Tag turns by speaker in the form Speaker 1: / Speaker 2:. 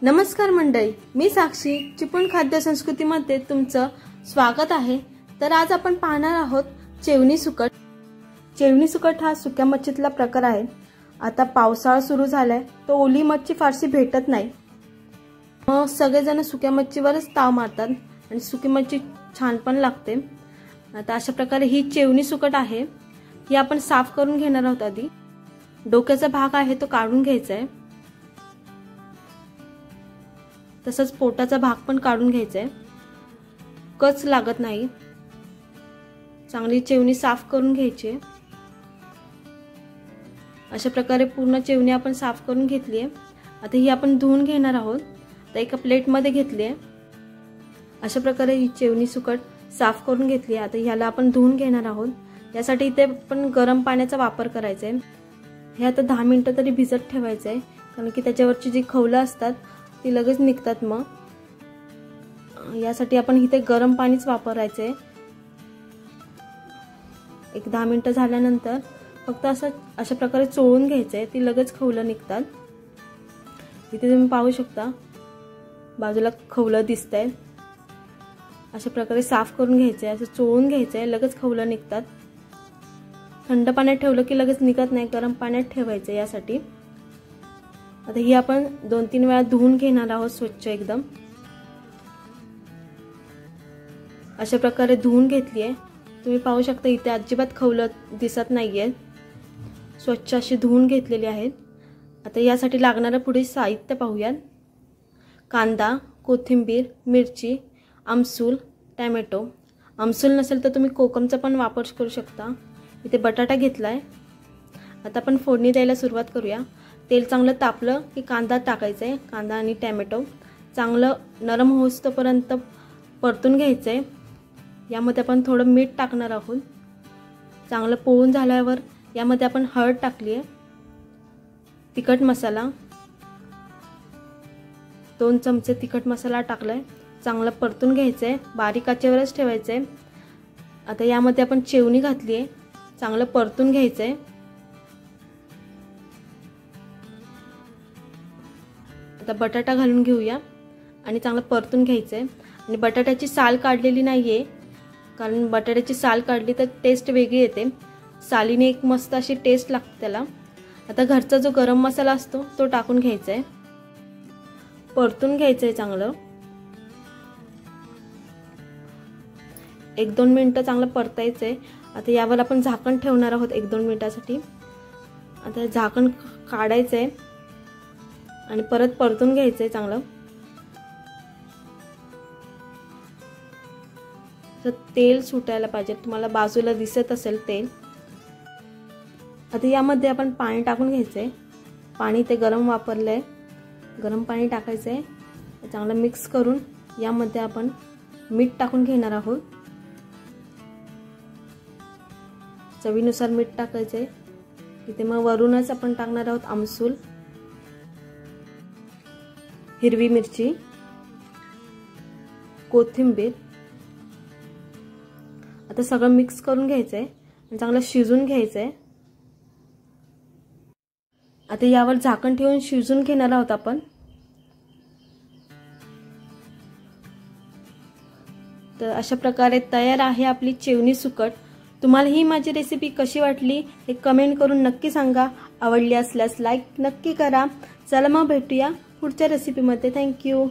Speaker 1: नमस्कार मंडळी, मी साक्षी चिपळूण खाद्य संस्कृतीमध्ये तुमचं स्वागत आहे। तर आज आपण पाहणार आहोत चेवणी सुकट। चेवणी सुकट हा सुक्या मच्छीतला प्रकार आहे। आता पावसाळा सुरू झालाय, तो ओली मच्छी फारशी भेटत नाही। मग सगळेजण सुक्या मच्छीवरच ताव मारतात आणि सुकी मच्छी छान पण लागते। आता अशा प्रकारे ही चेवणी सुकट आहे, ही आपण साफ करून घेणार आहोत। आधी डोक्याचा भाग आहे तो काढून घ्यायचा आहे, तसंच पोटाचा भाग पण काढून घ्यायचा आहे। कच लागत नाही, चांगली चेवणी साफ करून घ्यायची आहे। अशा प्रकारे पूर्ण चेवणी आपण साफ करून घेतली आहे। आता ही आपण धुवून घेणार आहोत। तर एका प्लेट मध्ये घेतली आहे। अशा प्रकारे ही चेवणी सुकट साफ करून घेतली आहे। आता ह्याला आपण धुवून घेणार आहोत। यासाठी इथे आपण गरम पाण्याचा वापर करायचा आहे। हे आता 10 मिनिटं तरी भिजत ठेवायचं आहे, कारण की त्याच्यावरची जी खवलं असतात ती लगेच निघतात। मग यासाठी आपण इथे गरम पाणीच वापरायचं आहे। एक 10 मिनिटं झाल्यानंतर फक्त अशा प्रकारे चोळून घ्यायचं आहे, ती लगेच खवलं निघतात। इथे तुम्ही पाहू शकता बाजूला खवलं दिसतंय। अशा प्रकारे साफ करून घ्यायचं आहे, असं चोळून घ्यायचं आहे, लगेच खवलं निघतात। थंड पाण्यात ठेवलं की लगेच निघत नाही, गरम पाण्यात ठेवायचं यासाठी। आता ही आपण 2-3 वेळा धुवून घेणार आहोत स्वच्छ एकदम। अशा प्रकारे धुवून घेतली आहे। तुम्ही पाहू शकता इथे अजिबात खवलं दिसत नाहीये, स्वच्छ अशी धुवून घेतलेली आहेत। आता यासाठी लागणारं पुढे साहित्य पाहूयात। कांदा, कोथिंबीर, मिरची, आमसूल, टोमॅटो। आमसूल नसेल तर तुम्ही कोकमचा पण वापर करू शकता। इथे बटाटा घेतलाय। आता आपण फोडणी द्यायला सुरुवात करूया। तेल चांगलं तापलं की कांदा टाकायचा आहे। कांदा आणि टोमॅटो चांगलं नरम होईपर्यंत परतून घ्यायचं आहे। यामध्ये आपण थोडं मीठ टाकणार आहोत। चांगलं पोळून झाल्यावर यामध्ये आपण हळद टाकली आहे, तिखट मसाला 2 चमचे तिखट मसाला टाकलाय। चांगलं परतून घ्यायचं आहे, बारीक आचेवरच ठेवायचं आहे। आता यामध्ये आपण चेवणी घातली आहे, चांगलं परतून घ्यायचं आहे। आता बटाटा घालून घेऊया आणि चांगलं परतून घ्यायचं आहे। आणि बटाट्याची साल काढलेली नाहीये, कारण बटाट्याची साल काढली तर टेस्ट वेगळी येते। सालीने एक मस्त अशी टेस्ट लागते त्याला। आता घरचा जो गरम मसाला असतो तो टाकून घ्यायचा आहे, परतून घ्यायचं आहे चांगलं। 1-2 मिनिटं चांगलं परतायचं आहे। आता यावर आपण झाकण ठेवणार आहोत 1-2 मिनिटासाठी। आता झाकण काढायचं आहे आणि परत परतून घ्यायचंय चांगलं। तर तेल सुटायला पाहिजे, तुम्हाला बाजूला दिसत असेल तेल। आता यामध्ये आपण पाणी टाकून घ्यायचंय। पाणी ते गरम वापरलंय, गरम पाणी टाकायचंय। चांगलं मिक्स करून यामध्ये आपण मीठ टाकून घेणार आहोत। चवीनुसार मीठ टाकायचंय। इथे मग वरूनच आपण टाकणार आहोत आमसूल, हिरवी मिरची, कोथिंबीर। आता सगळं मिक्स करून घ्यायचंय आणि चांगलं शिजून घ्यायचंय। आता यावर झाकण ठेवून शिजून घेणार आहोत आपण। तर अशा प्रकारे तयार आहे आपली चेवणी सुकट। तुम्हाला ही माझी रेसिपी कशी वाटली हे कमेंट करून नक्की सांगा। आवडली असल्यास लाईक नक्की करा। चला मग भेटूया पुढच्या रेसिपीमध्ये। थँक्यू।